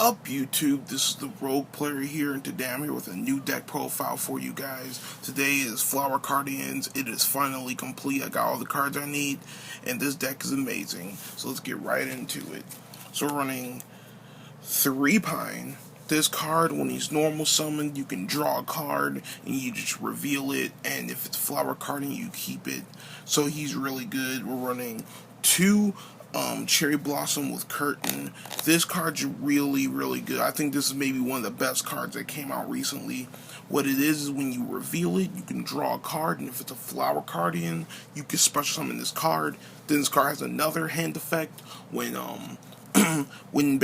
up, YouTube? This is the Rogue Player here, and today I'm here with a new deck profile for you guys. Today is Flower Cardians. It is finally complete. I got all the cards I need, and this deck is amazing. So let's get right into it. So we're running 3 Pine. This card, when he's normal summoned, you can draw a card and you just reveal it, and if it's Flower Cardian, you keep it. So he's really good. We're running 2 Cherry Blossom with Curtain. This card's really, really good. I think this is maybe one of the best cards that came out recently. What it is when you reveal it, you can draw a card, and if it's a Flower Cardian, you can special summon this card. Then this card has another hand effect when when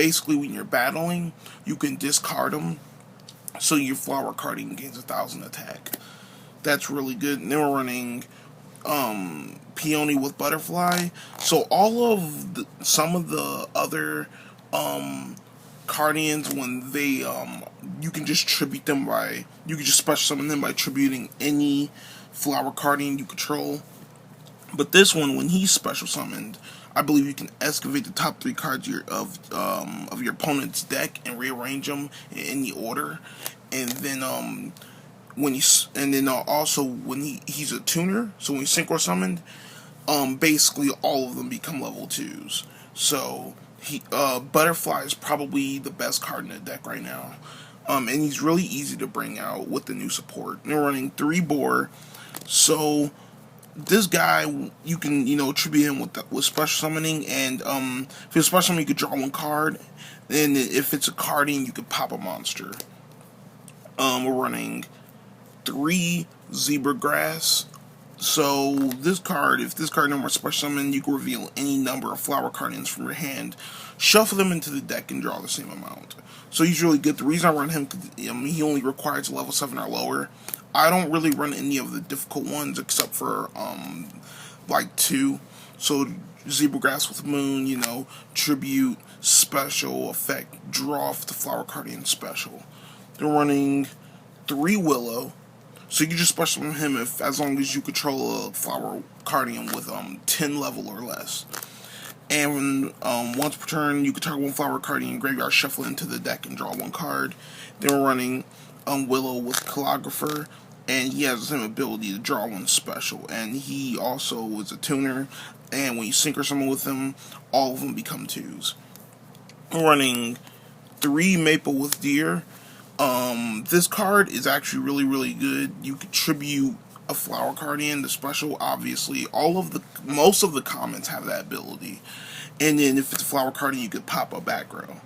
you're battling, you can discard them, so your Flower Cardian gains 1,000 attack. That's really good. And then we're running Peony with Butterfly. So all of some of the other Cardians, when they you can just tribute them by, you can just special summon them by tributing any Flower Cardian you control. But this one, when he's special summoned, I believe you can excavate the top 3 cards of your opponent's deck and rearrange them in any order. And then also when he's a tuner, so when he's synchro summoned, basically all of them become level 2s. So Butterfly is probably the best card in the deck right now. And he's really easy to bring out with the new support. And we're running 3 Boar. So this guy, you can, tribute him with special summoning, and if it's special summoning, you could draw 1 card, and if it's a Cardian, you could pop a monster. We're running 3 Zebra Grass. So this card, if this card number is special summoned, you can reveal any number of Flower Cardians from your hand, shuffle them into the deck, and draw the same amount. So he's really good. The reason I run him, he only requires level 7 or lower. I don't really run any of the difficult ones except for like 2. So Zebra Grass with Moon, tribute, special effect, draw off the Flower Cardian special. They're running 3 Willow. So you can just special summon him as long as you control a Flower Cardian with 10 level or less. And once per turn, you can target 1 Flower Cardian graveyard, shuffle it into the deck, and draw 1 card. Then we're running Willow with Calligrapher, and he has the same ability to draw 1 special. And he also is a tuner, and when you synchro summon with him, all of them become 2s. We're running 3 Maple with Deer. This card is actually really, really good. You can tribute a Flower Cardian, the special, obviously. Most of the comments have that ability. And then if it's a Flower Cardian, you could pop a back row.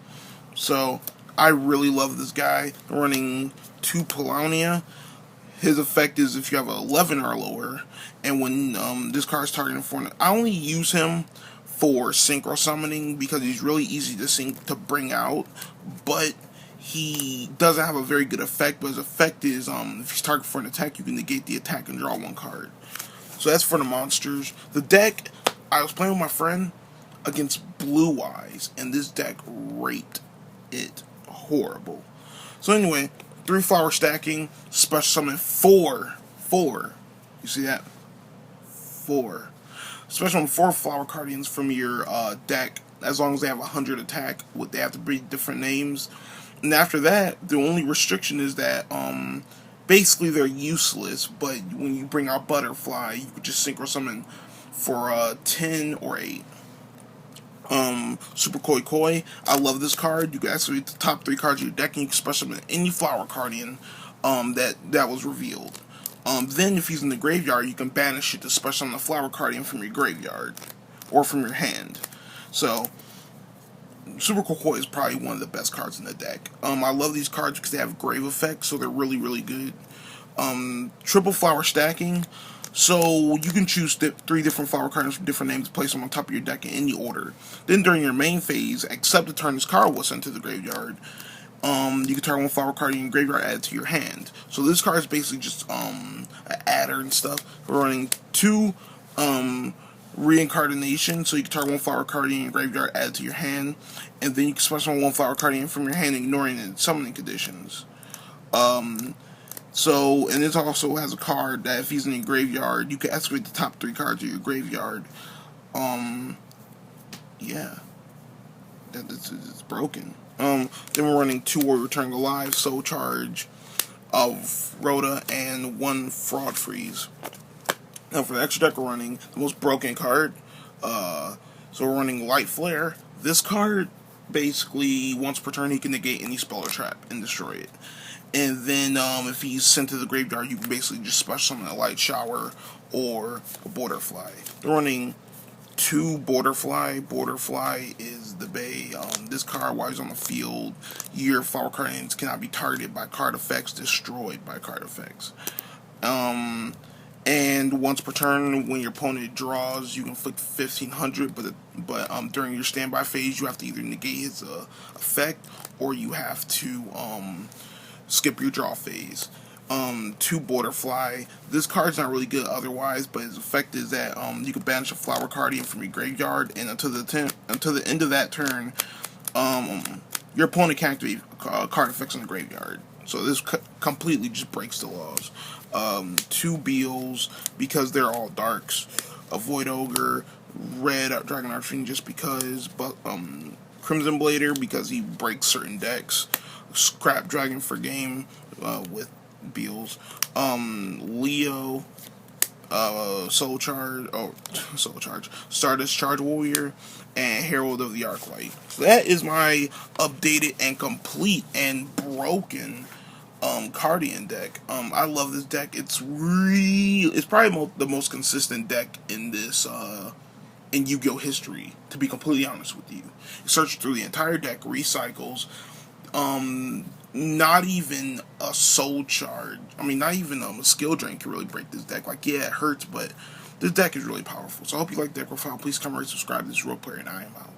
So I really love this guy. I'm running 2 Paulownia. His effect is if you have an 11 or lower, and when this card is targeting for, I only use him for synchro summoning because he's really easy to bring out, but he doesn't have a very good effect. But his effect is if he's targeted for an attack, you can negate the attack and draw 1 card. So that's for the monsters. The deck, I was playing with my friend against Blue Eyes, and this deck raped it horrible. So anyway, 3 flower stacking, special summon 4. You see that? 4. Special summon 4 Flower Cardians from your deck, as long as they have 100 attack. They have to be different names. And after that, the only restriction is that basically they're useless, but when you bring out Butterfly, you could just synchro summon for 10 or 8. Super Koi Koi. I love this card. You can activate the top 3 cards of your deck, and you can special summon any Flower Cardian that was revealed. Then if he's in the graveyard, you can banish it to special summon the Flower Cardian from your graveyard or from your hand. So Super Koi Koi is probably one of the best cards in the deck. I love these cards because they have grave effects, so they're really, really good. Triple flower stacking. So you can choose 3 different Flower Cardians from different names, place them on top of your deck in any order. Then during your main phase, except the turn this card was sent to the graveyard, you can turn 1 Flower Cardian in your graveyard, add it to your hand. So this card is basically just an adder and stuff. We're running 2 Reincarnation, so you can target 1 Flower Cardian in your graveyard, add it to your hand, and then you can special 1 Flower Cardian from your hand, ignoring the summoning conditions. And this also has a card that if he's in your graveyard, you can excavate the top 3 cards of your graveyard. Yeah. It's broken. Then we're running 2 Warrior Return Alive, Soul Charge of Rhoda, and 1 Fraud Freeze. Now for the extra deck, we're running the most broken card. So we're running Light Flare. This card, basically, once per turn, he can negate any spell or trap and destroy it. And then if he's sent to the graveyard, you can basically just special summon a Light Shower or a Borderfly. They're running 2 Borderfly. Borderfly is the Bay. This card, while he's on the field, your Flower Cardians cannot be targeted by card effects, destroyed by card effects. And once per turn, when your opponent draws, you can inflict 1500. But during your standby phase, you have to either negate his effect, or you have to skip your draw phase. 2 Borderfly. This card's not really good otherwise, but its effect is that you can banish a Flower Cardian from your graveyard, and until the end of that turn, your opponent can activate card effects in the graveyard. So this completely just breaks the laws. 2 Beals, because they're all darks. A Void Ogre, red Dragon Archfiend just because, but Crimson Blader because he breaks certain decks. Scrap Dragon for game with Beals. Leo, Soul Charge, Stardust Charge Warrior, and Herald of the Arclight. So that is my updated and complete and broken Cardian deck. I love this deck. It's probably the most consistent deck in this in Yu-Gi-Oh history, to be completely honest with you. You search through the entire deck, recycles. Not even a Soul Charge. Not even a Skill Drain can really break this deck. Like, yeah, it hurts, but this deck is really powerful. So I hope you like the deck profile. Please come rate, subscribe. This is RoguePlayer, and I am out.